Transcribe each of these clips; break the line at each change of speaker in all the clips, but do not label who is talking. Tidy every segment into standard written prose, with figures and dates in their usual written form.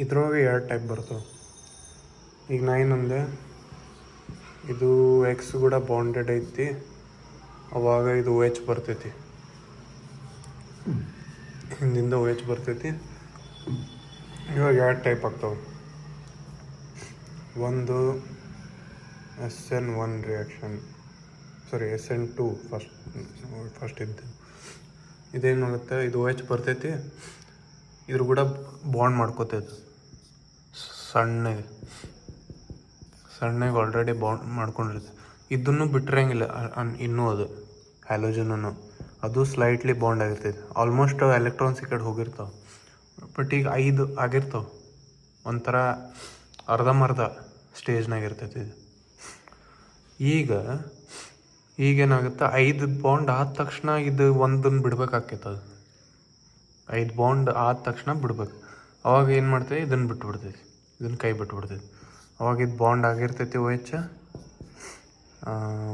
ಇದ್ರೊಳಗೆ 2 ಟೈಪ್ ಬರ್ತವೆ. ಈಗ ನಾ ಏನಂದೆ, ಇದು ಎಕ್ಸ್ ಕೂಡ ಬಾಂಡೆಡ್ ಐತಿ, ಅವಾಗ ಇದು OH ಬರ್ತೈತಿ, ಹಿಂದಿಂದ OH ಬರ್ತೈತಿ. ಇವಾಗ 2 ಟೈಪ್ ಆಗ್ತಾವೆ. ಒಂದು SN1 ರಿಯಾಕ್ಷನ್, SN2 ಫಸ್ಟ್ ಇದ್ದು. ಇದೇನಾಗುತ್ತೆ, ಇದು OH ಬರ್ತೈತಿ, ಇದ್ರ ಕೂಡ ಬಾಂಡ್ ಮಾಡ್ಕೋತೈತಿ. ಸಣ್ಣಗೆ ಆಲ್ರೆಡಿ ಬಾಂಡ್ ಮಾಡ್ಕೊಂಡಿರ್ತೈತಿ. ಇದನ್ನು ಬಿಟ್ಟಿರಂಗಿಲ್ಲ ಇನ್ನೂ, ಅದು ಹ್ಯಾಲೋಜನನ್ನು ಅದು ಸ್ಲೈಟ್ಲಿ ಬಾಂಡ್ ಆಗಿರ್ತೈತಿ. ಆಲ್ಮೋಸ್ಟ್ ಎಲೆಕ್ಟ್ರಾನ್ಸ್ ಈ ಕಡೆ ಹೋಗಿರ್ತಾವೆ. ಬಟ್ ಈಗ 5 ಆಗಿರ್ತಾವೆ, ಒಂಥರ ಅರ್ಧಂಬರ್ಧ ಸ್ಟೇಜ್ನಾಗ ಇರ್ತೈತಿ ಇದು. ಈಗೇನಾಗುತ್ತೆ, 5 ಬಾಂಡ್ ಆದ ತಕ್ಷಣ ಇದು ಒಂದನ್ನು ಬಿಡ್ಬೇಕಾಕೈತೆ. ಅದು 5 ಬಾಂಡ್ ಆದ ತಕ್ಷಣ ಬಿಡ್ಬೇಕು. ಅವಾಗ ಏನು ಮಾಡ್ತೈತಿ, ಇದನ್ನು ಬಿಟ್ಬಿಡ್ತೈತಿ, ಇದನ್ನು ಕೈ ಬಿಟ್ಬಿಡ್ತೈತಿ. ಅವಾಗ ಇದು ಬಾಂಡ್ ಆಗಿರ್ತೈತಿ,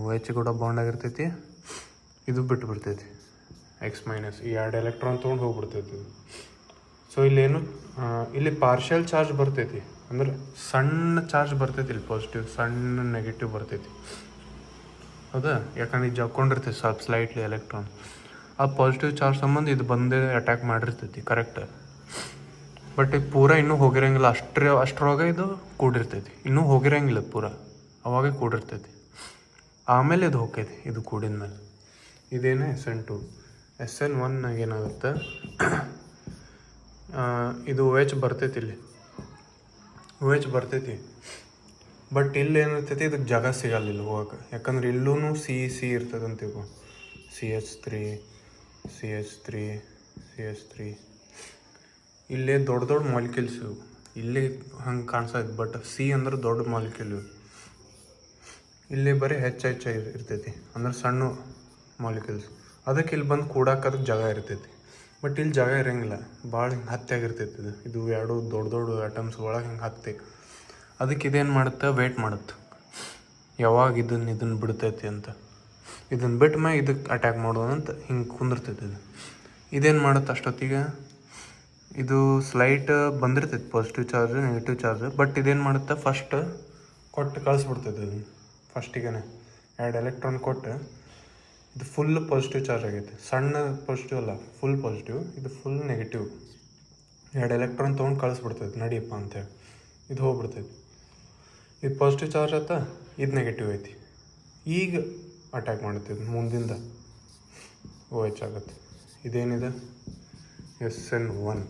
OH ಕೂಡ ಬಾಂಡ್ ಆಗಿರ್ತೈತಿ, ಇದು ಬಿಟ್ಬಿಡ್ತೈತಿ. X- ಈ 2 ಎಲೆಕ್ಟ್ರಾನ್ ತೊಗೊಂಡು ಹೋಗ್ಬಿಡ್ತೈತಿ ಇದು. ಸೊ ಇಲ್ಲಿ ಪಾರ್ಷಿಯಲ್ ಚಾರ್ಜ್ ಬರ್ತೈತಿ, ಅಂದ್ರೆ ಸಣ್ಣ ಚಾರ್ಜ್ ಬರ್ತೈತಿ. ಇಲ್ಲಿ ಪಾಸಿಟಿವ್, ಸಣ್ಣ ನೆಗೆಟಿವ್ ಬರ್ತೈತಿ. ಹೌದಾ? ಯಾಕಂದ್ರೆ ಇದು ಜಕ್ಕೊಂಡಿರ್ತೈತಿ ಸ್ವಲ್ಪ ಸ್ಲೈಟ್ಲಿ ಎಲೆಕ್ಟ್ರಾನ್. ಆ ಪಾಸಿಟಿವ್ ಚಾರ್ಜ್ ಸಂಬಂಧ ಇದು ಬಂದೇ ಅಟ್ಯಾಕ್ ಮಾಡಿರ್ತೈತಿ, ಕರೆಕ್ಟ್. ಬಟ್ ಈಗ ಪೂರ ಇನ್ನೂ ಹೋಗಿರಂಗಿಲ್ಲ, ಅಷ್ಟರೊಳಗೆ ಇದು ಕೂಡಿರ್ತೈತಿ. ಇನ್ನೂ ಹೋಗಿರಂಗಿಲ್ಲ ಪೂರ, ಅವಾಗೇ ಕೂಡಿರ್ತೈತಿ. ಆಮೇಲೆ ಇದು ಹೋಗ್ತೈತಿ, ಇದು ಕೂಡಿದ ಮೇಲೆ. ಇದೇನೇ SN2. SN1 ಏನಾಗುತ್ತೆ, ಇದು OH ಬರ್ತೈತಿ, ಇಲ್ಲಿ OH ಬರ್ತೈತಿ. ಬಟ್ ಇಲ್ಲಿ ಏನಿರ್ತೈತಿ, ಇದಕ್ಕೆ ಜಾಗ ಸಿಗಲ್ಲ ಇಲ್ಲಿ ಹೋಗಕ್ಕೆ. ಯಾಕಂದ್ರೆ ಇಲ್ಲೂ ಸಿ ಇರ್ತದಂತೀವಿ, CH3 ಇಲ್ಲೇ ದೊಡ್ಡ ಮಾಲಿಕ್ಯೂಲ್ಸ್ ಇವು. ಇಲ್ಲಿ ಹಂಗೆ ಕಾಣಿಸ್ತೈತಿ, ಬಟ್ ಸಿ ಅಂದ್ರೆ ದೊಡ್ಡ ಮಾಲಿಕ್ಯೂಲ್ ಇವು. ಇಲ್ಲಿ ಬರೀ ಹೆಚ್ಚು ಇರ್ತೈತಿ, ಅಂದ್ರೆ ಸಣ್ಣ ಮಾಲಿಕ್ಯೂಲ್ಸ್. ಅದಕ್ಕೆ ಇಲ್ಲಿ ಬಂದು ಕೂಡಕ್ಕೆ ಜಾಗ ಇರ್ತೈತಿ. ಬಟ್ ಇಲ್ಲಿ ಜಾಗ ಇರೋಂಗಿಲ್ಲ, ಭಾಳ ಹಿಂಗೆ ಹತ್ತಿಯಾಗಿರ್ತೈತಿ. ಇದು 2 ದೊಡ್ಡ ಐಟಮ್ಸ್ ಒಳಗೆ ಹಿಂಗೆ ಹತ್ತಿ. ಅದಕ್ಕೆ ಇದೇನು ಮಾಡುತ್ತೆ, ವೇಟ್ ಮಾಡುತ್ತೆ ಯಾವಾಗ ಇದನ್ನು ಬಿಡ್ತೈತಿ ಅಂತ. ಇದನ್ನು ಬಿಟ್ಟ ಮ್ಯಾಗ ಇದಕ್ಕೆ ಅಟ್ಯಾಕ್ ಮಾಡೋದಂತ ಹಿಂಗೆ ಕುಂದಿರ್ತೈತಿ. ಇದೇನು ಮಾಡುತ್ತೆ ಅಷ್ಟೊತ್ತಿಗೆ, ಇದು ಸ್ಲೈಟ್ ಬಂದಿರ್ತೈತಿ positive charge, negative charge. But ಇದೇನು ಮಾಡುತ್ತೆ, ಫಸ್ಟ್ ಕೊಟ್ಟು ಕಳಿಸ್ಬಿಡ್ತೈತಿ. ಅದನ್ನು ಫಸ್ಟಿಗೆ 2 ಎಲೆಕ್ಟ್ರಾನ್ ಕೊಟ್ಟು, ಇದು ಫುಲ್ ಪಾಸಿಟಿವ್ ಚಾರ್ಜ್ ಆಗೈತೆ. ಸಣ್ಣ ಪಾಸಿಟಿವ್ ಅಲ್ಲ, ಫುಲ್ ಪಾಸಿಟಿವ್. ಇದು ಫುಲ್ ನೆಗೆಟಿವ್. 2 ಎಲೆಕ್ಟ್ರಾನ್ ತೊಗೊಂಡು ಕಳಿಸ್ಬಿಡ್ತೈತಿ, ನಡಿಯಪ್ಪ ಅಂತೇಳಿ. ಇದು ಹೋಗ್ಬಿಡ್ತೈತಿ. ಇದು ಪಾಸಿಟಿವ್ ಚಾರ್ಜ್ ಆಯ್ತಾ, ಇದು ನೆಗೆಟಿವ್ ಐತಿ. ಈಗ ಅಟ್ಯಾಕ್ ಮಾಡುತ್ತೆ, ಮುಂದಿಂದ OH ಆಗುತ್ತೆ. ಇದೇನಿದೆ, SN1.